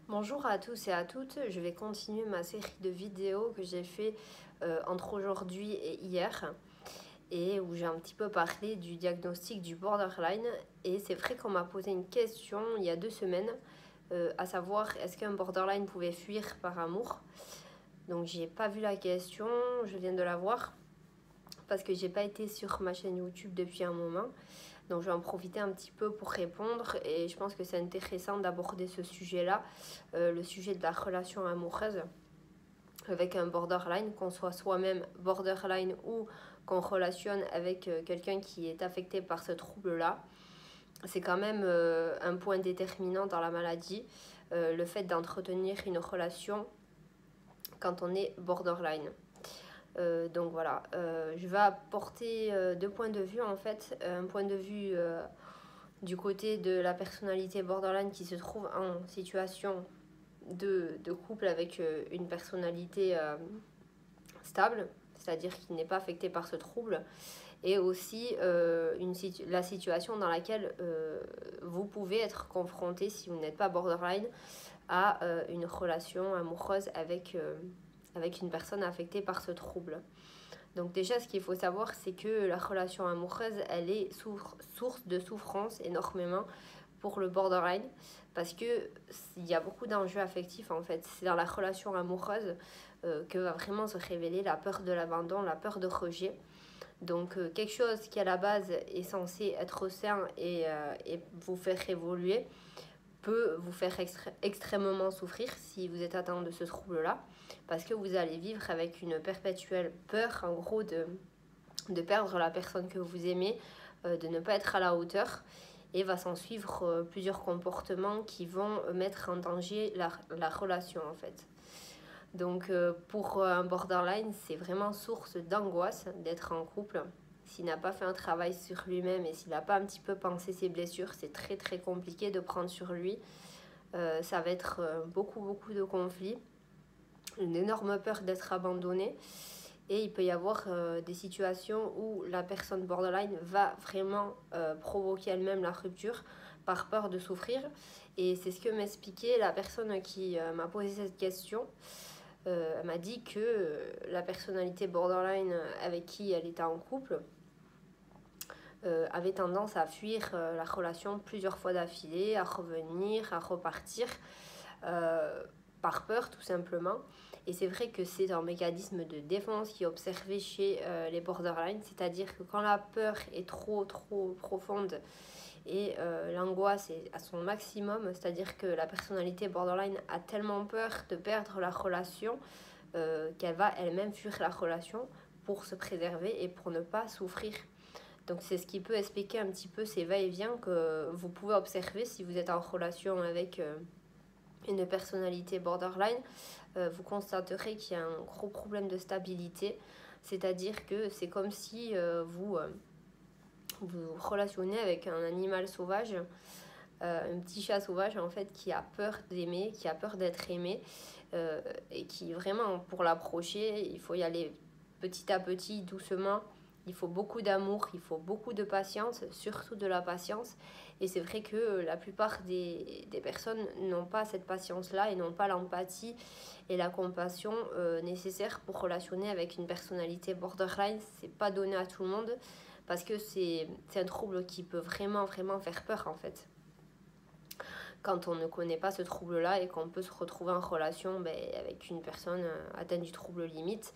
Bonjour à tous et à toutes, je vais continuer ma série de vidéos que j'ai fait entre aujourd'hui et hier et où j'ai un petit peu parlé du diagnostic du borderline. Et c'est vrai qu'on m'a posé une question il y a 2 semaines, à savoir est-ce qu'un borderline pouvait fuir par amour. Donc j'ai pas vu la question, je viens de la voir parce que j'ai pas été sur ma chaîne YouTube depuis un moment. Donc je vais en profiter un petit peu pour répondre et je pense que c'est intéressant d'aborder ce sujet-là, le sujet de la relation amoureuse avec un borderline, qu'on soit soi-même borderline ou qu'on relationne avec quelqu'un qui est affecté par ce trouble-là. C'est quand même un point déterminant dans la maladie, le fait d'entretenir une relation quand on est borderline. Donc voilà, je vais apporter deux points de vue en fait. Un point de vue du côté de la personnalité borderline qui se trouve en situation de couple avec une personnalité stable, c'est-à-dire qui n'est pas affectée par ce trouble, et aussi la situation dans laquelle vous pouvez être confronté, si vous n'êtes pas borderline, à une relation amoureuse avec une personne affectée par ce trouble. Donc déjà, ce qu'il faut savoir, c'est que la relation amoureuse, elle est source de souffrance énormément pour le borderline, parce que il y a beaucoup d'enjeux affectifs en fait. C'est dans la relation amoureuse que va vraiment se révéler la peur de l'abandon, la peur de rejet. Donc quelque chose qui à la base est censé être sain et vous faire évoluer peut vous faire extrêmement souffrir si vous êtes atteint de ce trouble-là, parce que vous allez vivre avec une perpétuelle peur, en gros, de perdre la personne que vous aimez, de ne pas être à la hauteur, et va s'en suivre plusieurs comportements qui vont mettre en danger la relation, en fait. Donc pour un borderline, c'est vraiment source d'angoisse d'être en couple. S'il n'a pas fait un travail sur lui-même et s'il n'a pas un petit peu pensé ses blessures, c'est très très compliqué de prendre sur lui. Ça va être beaucoup de conflits, une énorme peur d'être abandonné. Et il peut y avoir des situations où la personne borderline va vraiment provoquer elle-même la rupture par peur de souffrir. Et c'est ce que m'expliquait la personne qui m'a posé cette question. Elle m'a dit que la personnalité borderline avec qui elle était en couple avait tendance à fuir la relation plusieurs fois d'affilée, à revenir, à repartir, par peur tout simplement. Et c'est vrai que c'est un mécanisme de défense qui est observé chez les borderline, c'est-à-dire que quand la peur est trop profonde et l'angoisse est à son maximum, c'est-à-dire que la personnalité borderline a tellement peur de perdre la relation qu'elle va elle-même fuir la relation pour se préserver et pour ne pas souffrir. Donc c'est ce qui peut expliquer un petit peu ces va-et-vient que vous pouvez observer si vous êtes en relation avec une personnalité borderline. Vous constaterez qu'il y a un gros problème de stabilité, c'est-à-dire que c'est comme si vous relationnez avec un animal sauvage, un petit chat sauvage en fait qui a peur d'aimer, qui a peur d'être aimé, et qui vraiment pour l'approcher il faut y aller petit à petit, doucement. Il faut beaucoup d'amour, il faut beaucoup de patience, surtout de la patience. Et c'est vrai que la plupart des personnes n'ont pas cette patience-là et n'ont pas l'empathie et la compassion nécessaires pour relationner avec une personnalité borderline. C'est pas donné à tout le monde parce que c'est un trouble qui peut vraiment faire peur en fait. Quand on ne connaît pas ce trouble-là et qu'on peut se retrouver en relation avec une personne atteinte du trouble limite,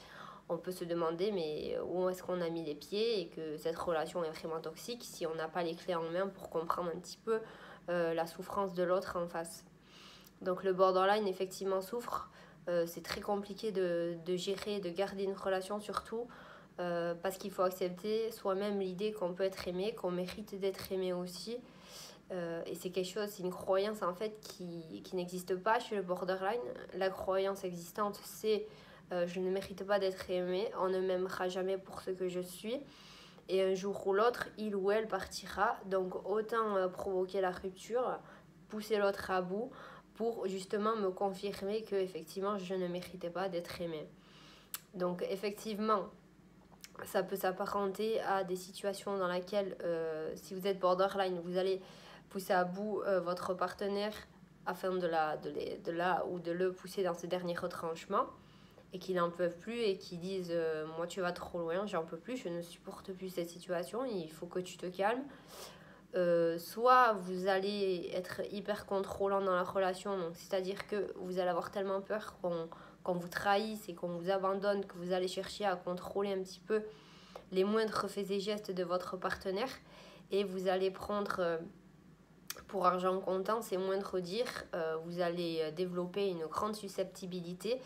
on peut se demander mais où est-ce qu'on a mis les pieds et que cette relation est vraiment toxique si on n'a pas les clés en main pour comprendre un petit peu la souffrance de l'autre en face. Donc le borderline effectivement souffre, c'est très compliqué de gérer, de garder une relation surtout parce qu'il faut accepter soi-même l'idée qu'on peut être aimé, qu'on mérite d'être aimé aussi. Et c'est quelque chose, c'est une croyance en fait qui n'existe pas chez le borderline. La croyance existante, c'est je ne mérite pas d'être aimé, on ne m'aimera jamais pour ce que je suis. Et un jour ou l'autre, il ou elle partira. Donc autant provoquer la rupture, pousser l'autre à bout pour justement me confirmer que effectivement je ne méritais pas d'être aimé. Donc effectivement, ça peut s'apparenter à des situations dans lesquelles si vous êtes borderline, vous allez pousser à bout votre partenaire afin de le pousser dans ce dernier retranchement et qu'ils n'en peuvent plus et qu'ils disent moi tu vas trop loin, j'en peux plus, je ne supporte plus cette situation, il faut que tu te calmes. Soit vous allez être hyper contrôlant dans la relation, donc c'est-à-dire que vous allez avoir tellement peur qu'on vous trahisse et qu'on vous abandonne, que vous allez chercher à contrôler un petit peu les moindres faits et gestes de votre partenaire, et vous allez prendre pour argent comptant ces moindres dires, vous allez développer une grande susceptibilité.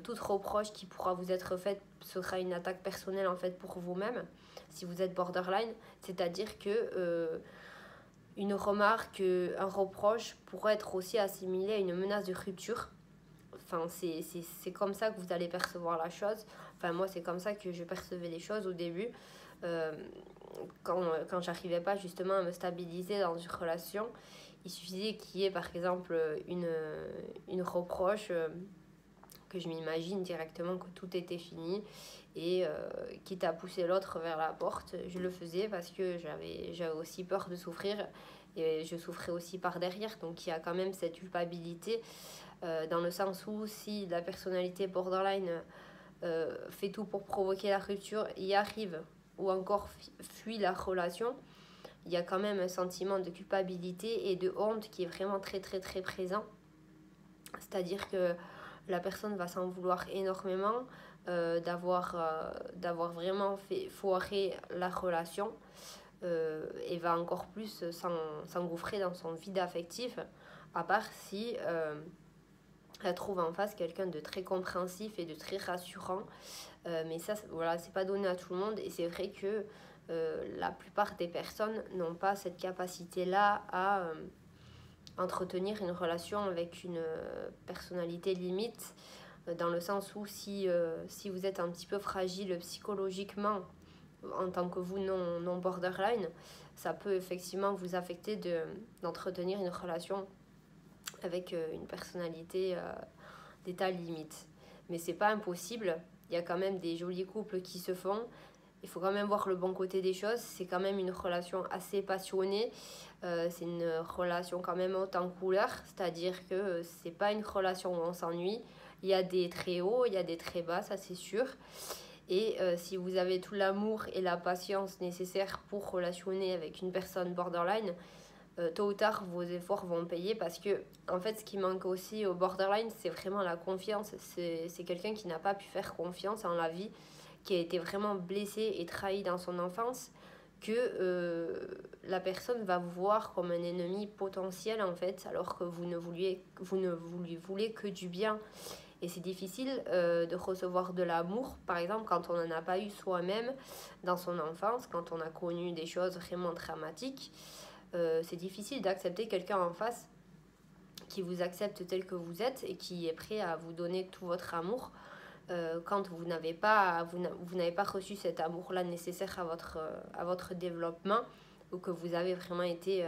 Toute reproche qui pourra vous être faite sera une attaque personnelle en fait pour vous-même si vous êtes borderline, c'est-à-dire que une remarque, un reproche pourrait être aussi assimilé à une menace de rupture. Enfin, c'est comme ça que vous allez percevoir la chose. Enfin, moi, c'est comme ça que je percevais les choses au début. Euh, quand j'arrivais pas justement à me stabiliser dans une relation, il suffisait qu'il y ait par exemple une reproche, que je m'imagine directement que tout était fini et quitte à pousser l'autre vers la porte, je le faisais parce que j'avais aussi peur de souffrir et je souffrais aussi par derrière. Donc il y a quand même cette culpabilité dans le sens où si la personnalité borderline fait tout pour provoquer la rupture, y arrive ou encore fuit la relation, il y a quand même un sentiment de culpabilité et de honte qui est vraiment très très très présent. C'est-à-dire que la personne va s'en vouloir énormément d'avoir vraiment fait foirer la relation et va encore plus s'engouffrer dans son vide affectif, à part si elle trouve en face quelqu'un de très compréhensif et de très rassurant. Mais ça, voilà, c'est pas donné à tout le monde et c'est vrai que la plupart des personnes n'ont pas cette capacité-là à entretenir une relation avec une personnalité limite, dans le sens où si vous êtes un petit peu fragile psychologiquement en tant que vous non borderline, ça peut effectivement vous affecter d'entretenir une relation avec une personnalité d'état limite. Mais c'est pas impossible, il y a quand même des jolis couples qui se font. Il faut quand même voir le bon côté des choses. C'est quand même une relation assez passionnée. C'est une relation quand même haute en couleur. C'est-à-dire que c'est pas une relation où on s'ennuie. Il y a des très hauts, il y a des très bas, ça c'est sûr. Et si vous avez tout l'amour et la patience nécessaires pour relationner avec une personne borderline, tôt ou tard vos efforts vont payer, parce que en fait ce qui manque aussi au borderline, c'est vraiment la confiance. C'est quelqu'un qui n'a pas pu faire confiance en la vie, qui a été vraiment blessé et trahi dans son enfance, que la personne va vous voir comme un ennemi potentiel en fait, alors que vous ne lui voulez que du bien. Et c'est difficile de recevoir de l'amour, par exemple, quand on n'en a pas eu soi-même dans son enfance, quand on a connu des choses vraiment dramatiques. C'est difficile d'accepter quelqu'un en face qui vous accepte tel que vous êtes et qui est prêt à vous donner tout votre amour quand vous n'avez pas reçu cet amour-là nécessaire à votre développement, ou que vous avez vraiment été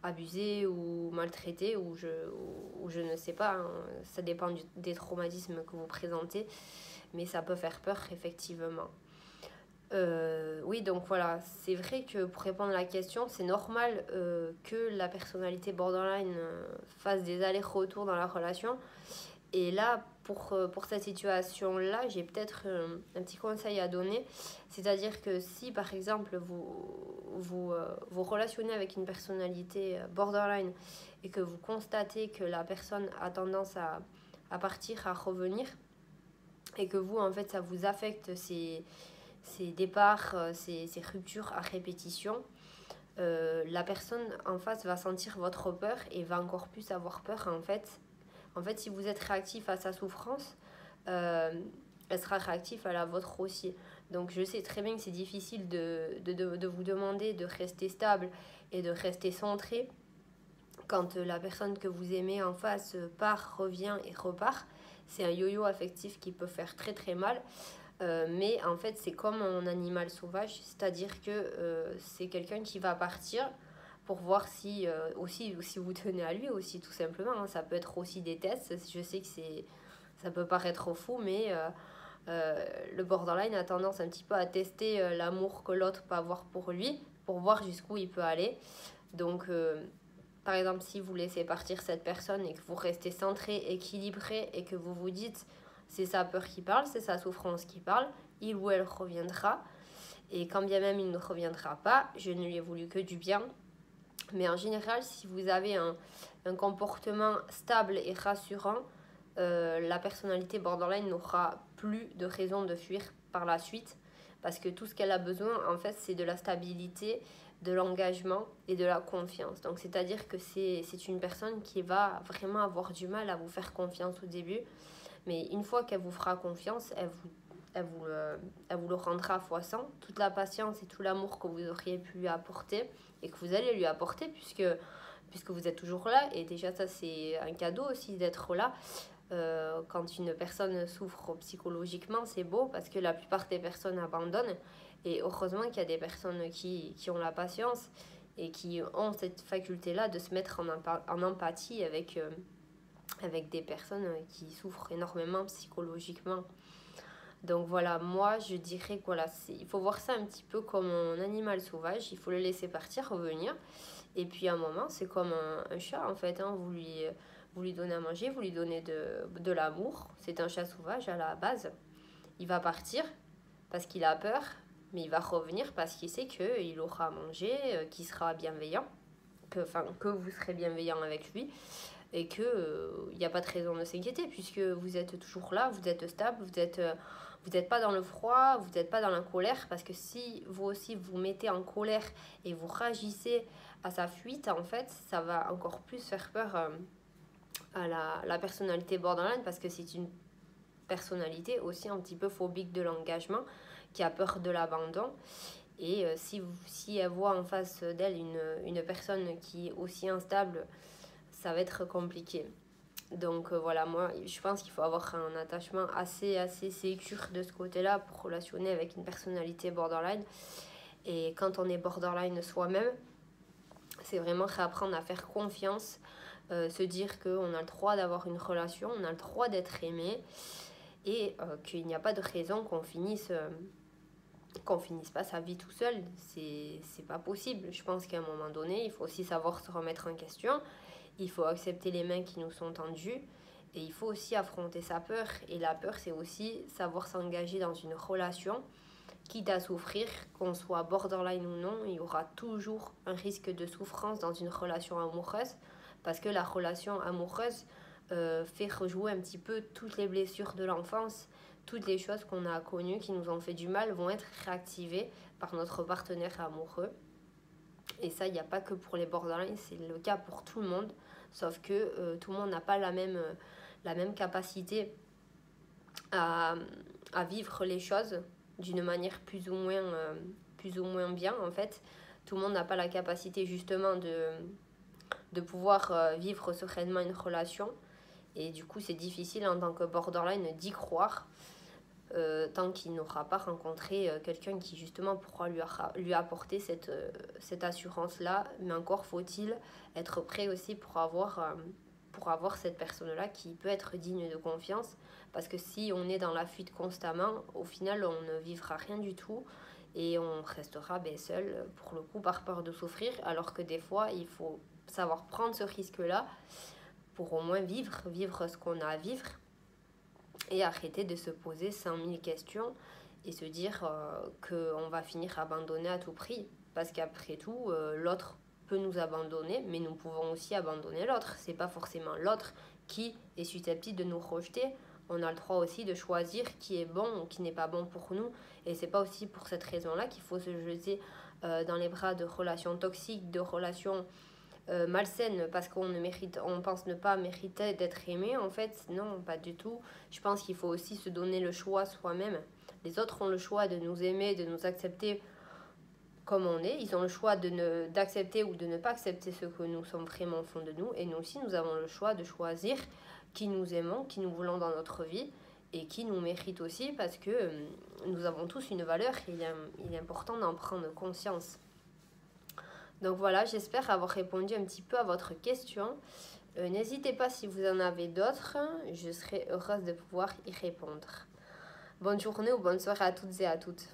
abusé ou maltraité, ou je ne sais pas, hein, ça dépend des traumatismes que vous présentez, mais ça peut faire peur effectivement. Oui, donc voilà, c'est vrai que pour répondre à la question, c'est normal que la personnalité borderline fasse des allers-retours dans la relation. Et là, pour cette situation-là, j'ai peut-être un petit conseil à donner. C'est-à-dire que si, par exemple, vous relationnez avec une personnalité borderline et que vous constatez que la personne a tendance à partir, à revenir, et que vous, en fait, ça vous affecte ces départs, ces ruptures à répétition, la personne en face va sentir votre peur et va encore plus avoir peur en fait. En fait, si vous êtes réactif à sa souffrance, elle sera réactive à la vôtre aussi. Donc je sais très bien que c'est difficile de vous demander de rester stable et de rester centré quand la personne que vous aimez en face part, revient et repart. C'est un yo-yo affectif qui peut faire très très mal. Mais en fait, c'est comme un animal sauvage, c'est-à-dire que c'est quelqu'un qui va partir pour voir si vous tenez à lui aussi, tout simplement. Hein. Ça peut être aussi des tests. Je sais que ça peut paraître fou, mais le borderline a tendance un petit peu à tester l'amour que l'autre peut avoir pour lui, pour voir jusqu'où il peut aller. Donc Par exemple, si vous laissez partir cette personne et que vous restez centré, équilibré et que vous vous dites c'est sa peur qui parle, c'est sa souffrance qui parle, il ou elle reviendra. Et quand bien même il ne reviendra pas, je ne lui ai voulu que du bien. Mais en général, si vous avez un comportement stable et rassurant, la personnalité borderline n'aura plus de raison de fuir par la suite. Parce que tout ce qu'elle a besoin, en fait, c'est de la stabilité, de l'engagement et de la confiance. Donc, c'est-à-dire que c'est une personne qui va vraiment avoir du mal à vous faire confiance au début. Mais une fois qu'elle vous fera confiance, elle vous le rendra fois 100. Toute la patience et tout l'amour que vous auriez pu lui apporter et que vous allez lui apporter puisque vous êtes toujours là. Et déjà, ça, c'est un cadeau aussi d'être là. Quand une personne souffre psychologiquement, c'est beau parce que la plupart des personnes abandonnent. Et heureusement qu'il y a des personnes qui ont la patience et qui ont cette faculté-là de se mettre en empathie avec des personnes qui souffrent énormément psychologiquement. Donc voilà, moi je dirais que voilà, il faut voir ça un petit peu comme un animal sauvage, il faut le laisser partir, revenir. Et puis à un moment, c'est comme un chat en fait, hein. Vous lui donnez à manger, vous lui donnez de l'amour. C'est un chat sauvage à la base. Il va partir parce qu'il a peur, mais il va revenir parce qu'il sait qu'il aura à manger, qu'il sera bienveillant, que vous serez bienveillant avec lui. Et qu'il n'y a pas de raison de s'inquiéter puisque vous êtes toujours là, vous êtes stable, vous n'êtes pas dans le froid, vous n'êtes pas dans la colère, parce que si vous aussi vous mettez en colère et vous réagissez à sa fuite, en fait, ça va encore plus faire peur à la personnalité borderline, parce que c'est une personnalité aussi un petit peu phobique de l'engagement, qui a peur de l'abandon. Et si elle voit en face d'elle une personne qui est aussi instable, ça va être compliqué. Donc voilà, moi je pense qu'il faut avoir un attachement assez sécure de ce côté-là pour relationner avec une personnalité borderline. Et quand on est borderline soi-même, c'est vraiment réapprendre à faire confiance, se dire qu'on a le droit d'avoir une relation, on a le droit d'être aimé et qu'il n'y a pas de raison qu'on finisse pas sa vie tout seul. C'est pas possible. Je pense qu'à un moment donné, il faut aussi savoir se remettre en question. Il faut accepter les mains qui nous sont tendues et il faut aussi affronter sa peur. Et la peur, c'est aussi savoir s'engager dans une relation, quitte à souffrir, qu'on soit borderline ou non, il y aura toujours un risque de souffrance dans une relation amoureuse parce que la relation amoureuse fait rejouer un petit peu toutes les blessures de l'enfance, toutes les choses qu'on a connues qui nous ont fait du mal vont être réactivées par notre partenaire amoureux. Et ça, il n'y a pas que pour les borderline, c'est le cas pour tout le monde. Sauf que tout le monde n'a pas la même capacité à vivre les choses d'une manière plus ou moins bien, en fait. Tout le monde n'a pas la capacité, justement, de pouvoir vivre sereinement une relation. Et du coup, c'est difficile en tant que borderline d'y croire. Tant qu'il n'aura pas rencontré quelqu'un qui justement pourra lui apporter cette assurance-là. Mais encore faut-il être prêt aussi pour avoir cette personne-là qui peut être digne de confiance. Parce que si on est dans la fuite constamment, au final, on ne vivra rien du tout et on restera seul, pour le coup, par peur de souffrir. Alors que des fois, il faut savoir prendre ce risque-là pour au moins vivre ce qu'on a à vivre. Et arrêter de se poser 100 000 questions et se dire qu'on va finir abandonné à tout prix. Parce qu'après tout, l'autre peut nous abandonner, mais nous pouvons aussi abandonner l'autre. C'est pas forcément l'autre qui est susceptible de nous rejeter. On a le droit aussi de choisir qui est bon ou qui n'est pas bon pour nous. Et c'est pas aussi pour cette raison-là qu'il faut se jeter dans les bras de relations toxiques, de relations malsaine parce on pense ne pas mériter d'être aimé. En fait, non, pas du tout. Je pense qu'il faut aussi se donner le choix soi-même. Les autres ont le choix de nous aimer, de nous accepter comme on est. Ils ont le choix d'accepter ou de ne pas accepter ce que nous sommes vraiment au fond de nous. Et nous aussi, nous avons le choix de choisir qui nous aimons, qui nous voulons dans notre vie et qui nous mérite aussi, parce que nous avons tous une valeur et il est important d'en prendre conscience. Donc voilà, j'espère avoir répondu un petit peu à votre question. N'hésitez pas si vous en avez d'autres, je serai heureuse de pouvoir y répondre. Bonne journée ou bonne soirée à toutes et à toutes.